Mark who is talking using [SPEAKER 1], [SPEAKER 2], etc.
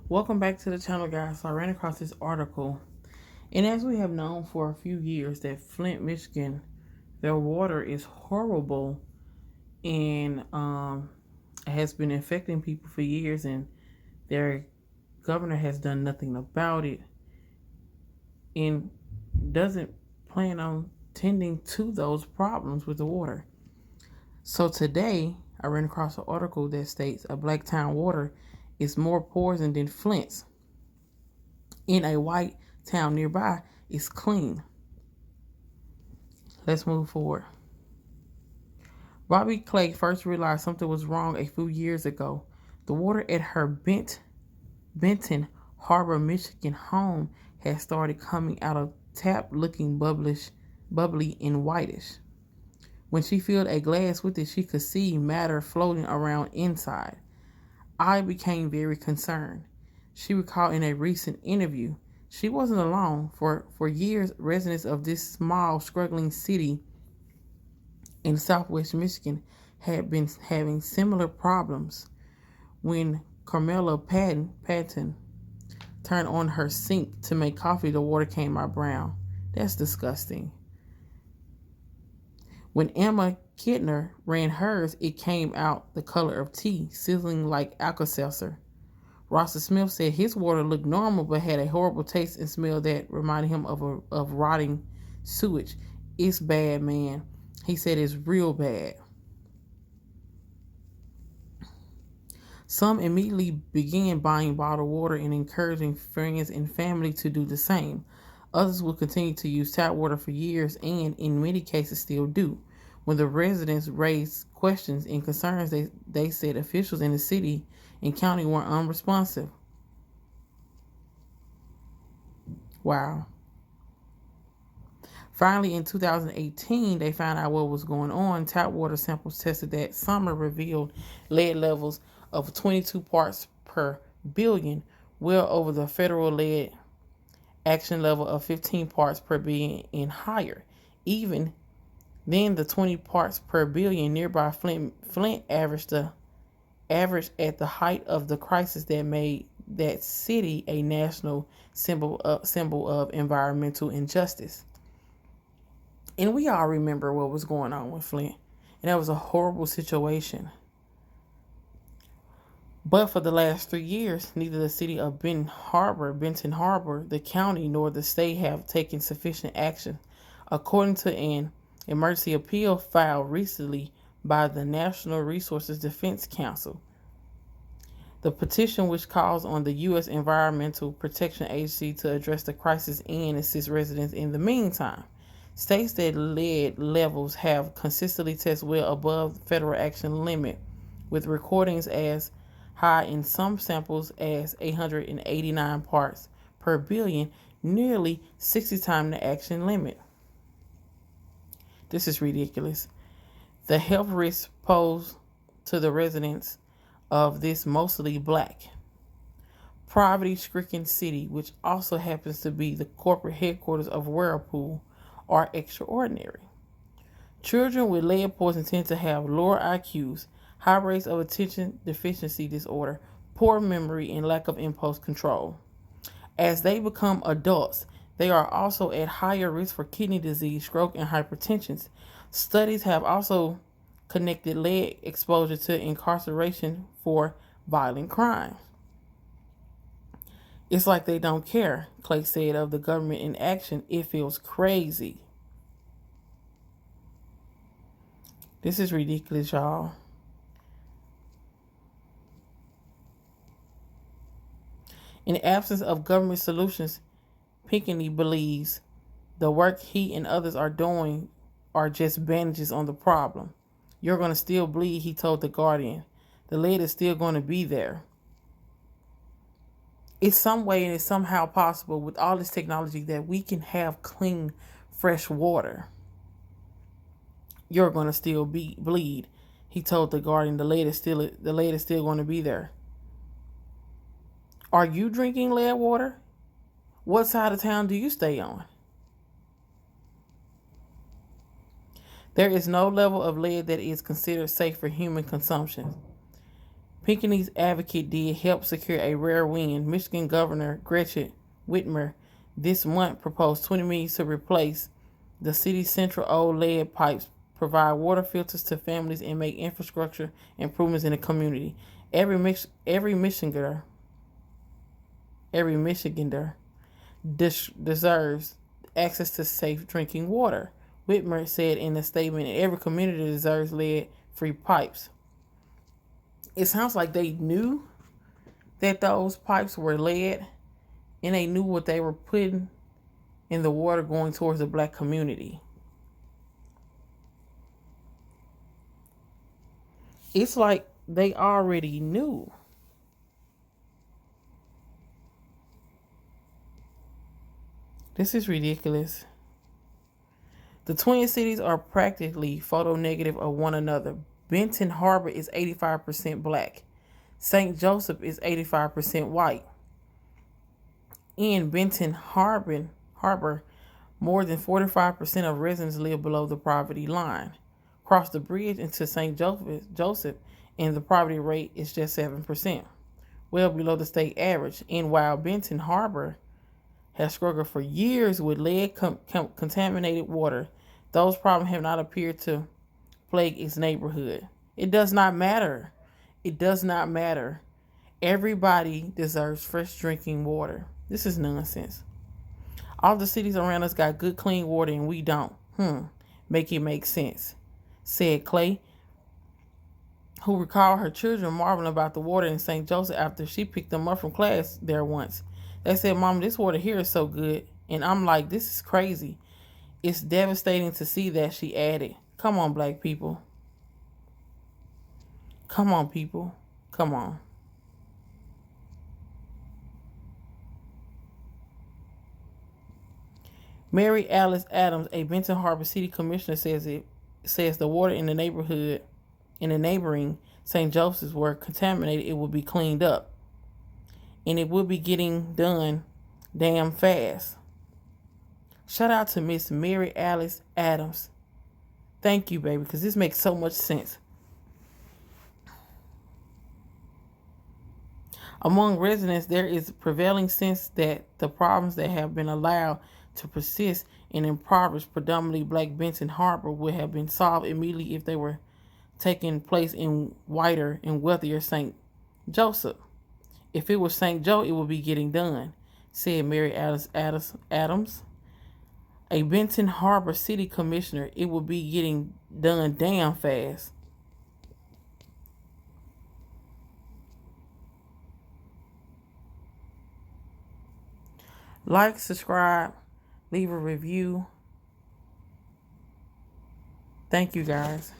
[SPEAKER 1] Welcome back to the channel, guys. So I ran across this article, and as we have known for a few years that Flint, Michigan, their water is horrible and has been infecting people for years, and their governor has done nothing about it and doesn't plan on tending to those problems with the water. So today, I ran across an article that states a black town water is more poison than Flint's. In a white town nearby is clean. Let's move forward. Bobby Clay first realized something was wrong a few years ago. The water at her Benton Harbor, Michigan home had started coming out of tap looking bubbly and whitish. When she filled a glass with it, she could see matter floating around inside. I became very concerned. She recalled in a recent interview. She wasn't alone. For years, residents of this small, struggling city in southwest Michigan had been having similar problems. When Carmela Patton turned on her sink to make coffee, the water came out brown. That's disgusting. When Emma Kidner ran hers, it came out the color of tea, sizzling like Alka-Seltzer. Rossa Smith said his water looked normal but had a horrible taste and smell that reminded him of rotting sewage. It's bad, man. He said it's real bad. Some immediately began buying bottled water and encouraging friends and family to do the same. Others will continue to use tap water for years and, in many cases, still do. When the residents raised questions and concerns, they said officials in the city and county were unresponsive. Wow. Finally, in 2018, they found out what was going on. Tap water samples tested that summer revealed lead levels of 22 parts per billion, well over the federal lead action level of 15 parts per billion and higher. Even then, the 20 parts per billion nearby Flint averaged at the height of the crisis that made that city a national symbol of environmental injustice. And we all remember what was going on with Flint, and that was a horrible situation. But for the last 3 years, neither the city of Benton Harbor, the county, nor the state have taken sufficient action. According to an emergency appeal filed recently by the National Resources Defense Council, the petition, which calls on the U.S. Environmental Protection Agency to address the crisis and assist residents in the meantime, states that lead levels have consistently tested well above the federal action limit, with recordings as high in some samples as 889 parts per billion, nearly 60 times the action limit. This is ridiculous. The health risks posed to the residents of this mostly black, poverty-stricken city, which also happens to be the corporate headquarters of Whirlpool, are extraordinary. Children with lead poisoning tend to have lower IQs, high rates of attention deficiency disorder, poor memory, and lack of impulse control. As they become adults, they are also at higher risk for kidney disease, stroke, and hypertension. Studies have also connected lead exposure to incarceration for violent crimes. It's like they don't care, Clay said of the government in action. It feels crazy. This is ridiculous, y'all. In the absence of government solutions, Pinckney believes the work he and others are doing are just bandages on the problem. You're going to still bleed, he told The Guardian. The lead is still going to be there. It's some way and it's somehow possible with all this technology that we can have clean, fresh water. You're going to still bleed, he told The Guardian. The lead is still going to be there. Are you drinking lead water? What side of town do you stay on? There is no level of lead that is considered safe for human consumption. Pinckney's advocate did help secure a rare win. Michigan Governor Gretchen Whitmer this month proposed $20 million to replace the city's central old lead pipes, provide water filters to families, and make infrastructure improvements in the community. Every Michigander deserves access to safe drinking water. Whitmer said in a statement, every community deserves lead-free pipes. It sounds like they knew that those pipes were lead, and they knew what they were putting in the water going towards the black community. It's like they already knew. This is ridiculous. The Twin Cities are practically photo-negative of one another. Benton Harbor is 85% black. St. Joseph is 85% white. In Benton Harbor, more than 45% of residents live below the poverty line. Cross the bridge into St. Joseph, and the poverty rate is just 7%, well below the state average. And while Benton Harbor has struggled for years with lead contaminated water, those problems have not appeared to plague its neighborhood. It does not matter. It does not matter. Everybody deserves fresh drinking water. This is nonsense. All the cities around us got good clean water and we don't. Make it make sense, said Clay, who recalled her children marveling about the water in St. Joseph after she picked them up from class there once. They said, "Mom, this water here is so good." And I'm like, this is crazy. It's devastating to see that, she added. Come on, black people. Come on, people. Come on. Mary Alice Adams, a Benton Harbor City Commissioner, says the water in the neighborhood in the neighboring St. Joseph's were contaminated. It will be cleaned up, and it will be getting done damn fast. Shout out to Miss Mary Alice Adams. Thank you, baby, because this makes so much sense. Among residents, there is a prevailing sense that the problems that have been allowed to persist in impoverished, predominantly black Benton Harbor would have been solved immediately if they were taking place in whiter and wealthier St. Joseph. If it was St. Joe, it would be getting done, said Mary Alice Adams, a Benton Harbor City Commissioner. It will be getting done damn fast. Like, subscribe, leave a review. Thank you, guys.